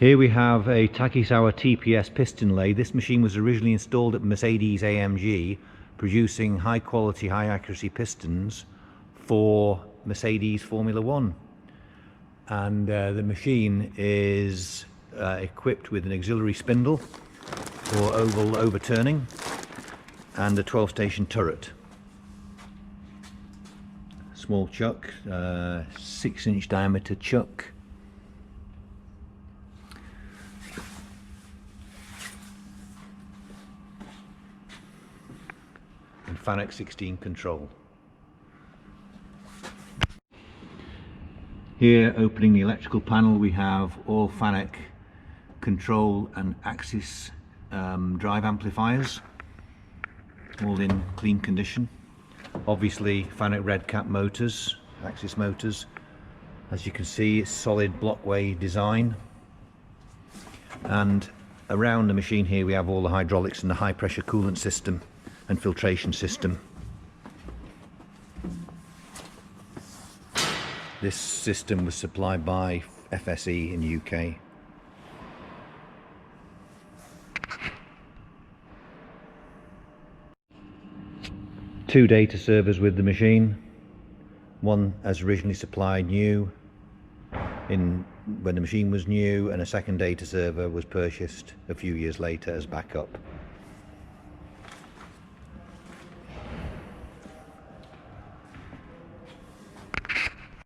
Here we have a Takisawa TPS piston lathe. This machine was originally installed at Mercedes-AMG, producing high quality, high accuracy pistons for Mercedes Formula One. And the machine is equipped with an auxiliary spindle for oval overturning and a 12-station turret. Small chuck, 6-inch diameter chuck. And FANUC 16 control. Here, opening the electrical panel, we have all FANUC control and axis drive amplifiers, all in clean condition. Obviously FANUC red cap motors, axis motors. As you can see, it's solid blockway design. And around the machine here we have all the hydraulics and the high pressure coolant system and filtration system. This system was supplied by FSE in UK. Two data servers with the machine. One as originally supplied new when the machine was new, and a second data server was purchased a few years later as backup.